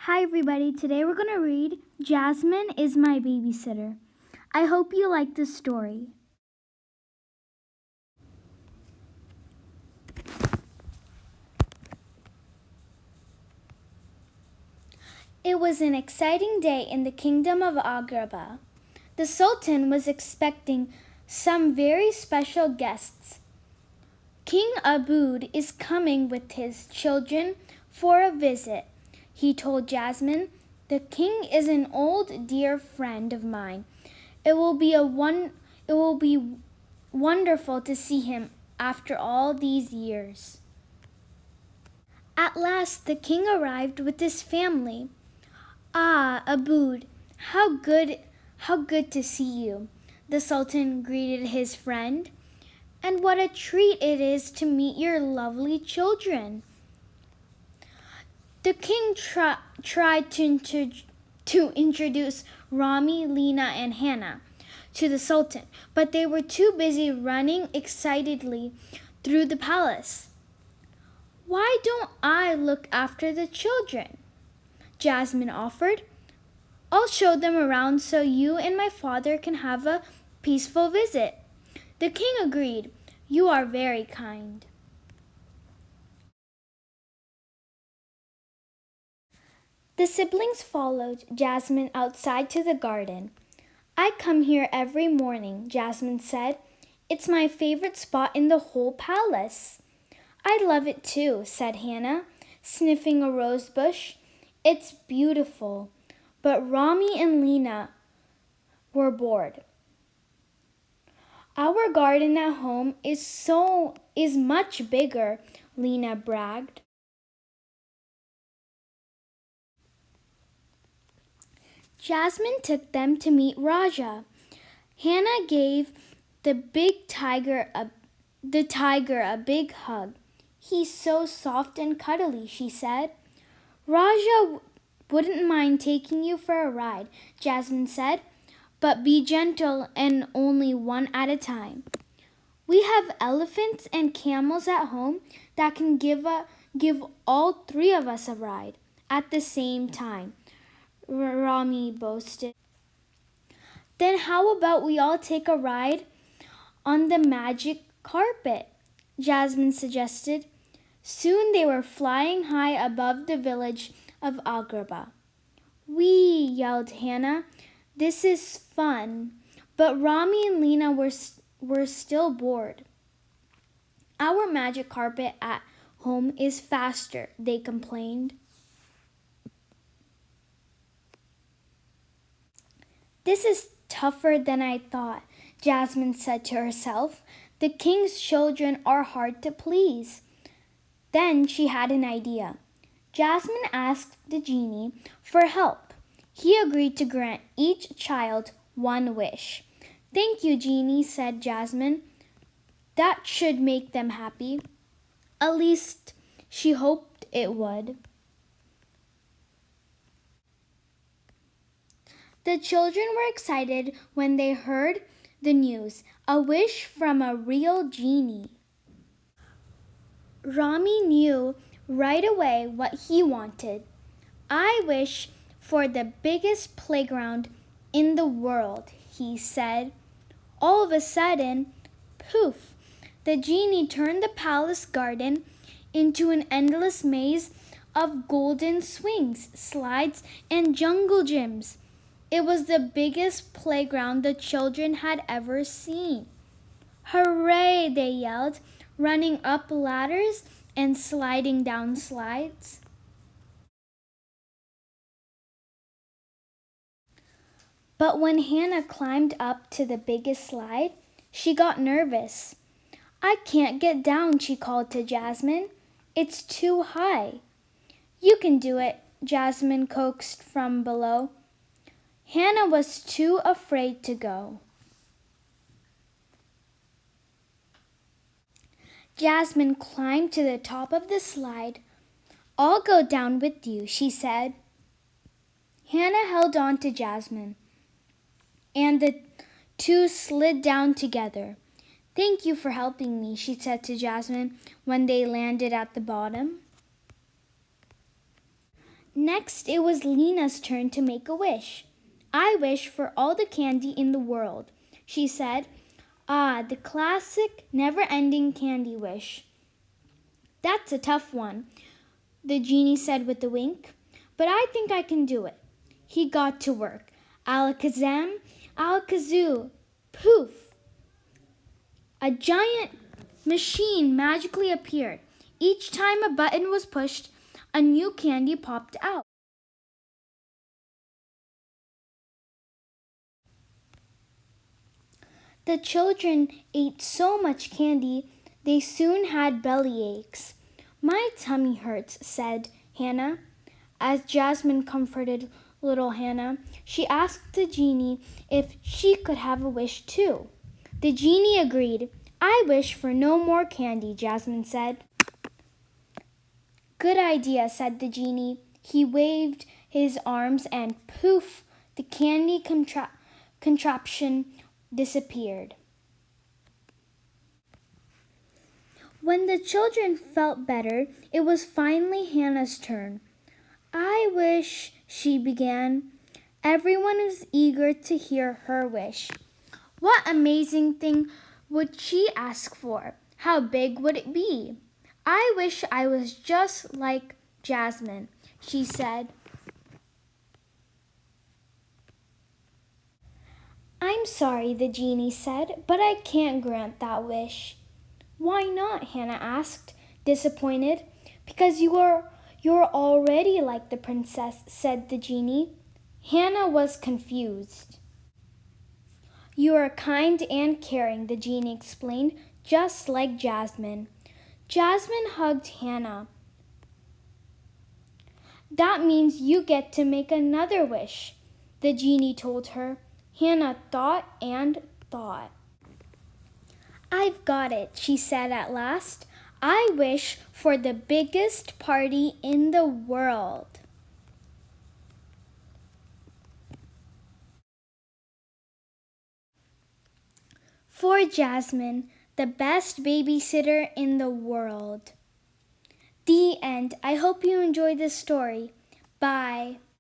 Hi everybody, today we're going to read Jasmine is My Babysitter. I hope you like this story. It was an exciting day in the kingdom of Agrabah. The Sultan was expecting some very special guests. King Aboud is coming with his children for a visit, he told Jasmine. The king is an old dear friend of mine. It will be wonderful to see him after all these years. At last the king arrived with his family. Ah, Aboud, how good to see you, the Sultan greeted his friend. And what a treat it is to meet your lovely children. The king tried to introduce Rami, Lena, and Hannah to the Sultan, but they were too busy running excitedly through the palace. Why don't I look after the children? Jasmine offered. I'll show them around so you and my father can have a peaceful visit. The king agreed. You are very kind. The siblings followed Jasmine outside to the garden. I come here every morning, Jasmine said. It's my favorite spot in the whole palace. I love it too, said Hannah, sniffing a rose bush. It's beautiful. But Rami and Lena were bored. Our garden at home is much bigger, Lena bragged. Jasmine took them to meet Raja. Hannah gave the tiger a big hug. He's so soft and cuddly, she said. Raja wouldn't mind taking you for a ride, Jasmine said, but be gentle and only one at a time. We have elephants and camels at home that can give all three of us a ride at the same time, Rami boasted. Then how about we all take a ride on the magic carpet? Jasmine suggested. Soon they were flying high above the village of Agrabah. Whee, yelled Hannah. This is fun. But Rami and Lena were still bored. Our magic carpet at home is faster, they complained. This is tougher than I thought, Jasmine said to herself. The king's children are hard to please. Then she had an idea. Jasmine asked the genie for help. He agreed to grant each child one wish. Thank you, genie, said Jasmine. That should make them happy. At least she hoped it would. The children were excited when they heard the news, a wish from a real genie. Rami knew right away what he wanted. I wish for the biggest playground in the world, he said. All of a sudden, poof, the genie turned the palace garden into an endless maze of golden swings, slides, and jungle gyms. It was the biggest playground the children had ever seen. Hooray, they yelled, running up ladders and sliding down slides. But when Hannah climbed up to the biggest slide, she got nervous. I can't get down, she called to Jasmine. It's too high. You can do it, Jasmine coaxed from below. Hannah was too afraid to go. Jasmine climbed to the top of the slide. I'll go down with you, she said. Hannah held on to Jasmine, and the two slid down together. Thank you for helping me, she said to Jasmine when they landed at the bottom. Next, it was Lena's turn to make a wish. I wish for all the candy in the world, she said. Ah, the classic never-ending candy wish. That's a tough one, the genie said with a wink, but I think I can do it. He got to work. Alakazam, alakazoo, poof! A giant machine magically appeared. Each time a button was pushed, a new candy popped out. The children ate so much candy, they soon had belly aches. My tummy hurts, said Hannah. As Jasmine comforted little Hannah, she asked the genie if she could have a wish too. The genie agreed. I wish for no more candy, Jasmine said. Good idea, said the genie. He waved his arms and poof, the candy contraption disappeared. When the children felt better, it was finally Hannah's turn. I wish, she began. Everyone was eager to hear her wish. What amazing thing would she ask for? How big would it be? I wish I was just like Jasmine, she said. I'm sorry, the genie said, but I can't grant that wish. Why not? Hannah asked, disappointed. Because you're already like the princess, said the genie. Hannah was confused. You are kind and caring, the genie explained, just like Jasmine. Jasmine hugged Hannah. That means you get to make another wish, the genie told her. Hannah thought and thought. I've got it, she said at last. I wish for the biggest party in the world. For Jasmine, the best babysitter in the world. The end. I hope you enjoyed this story. Bye.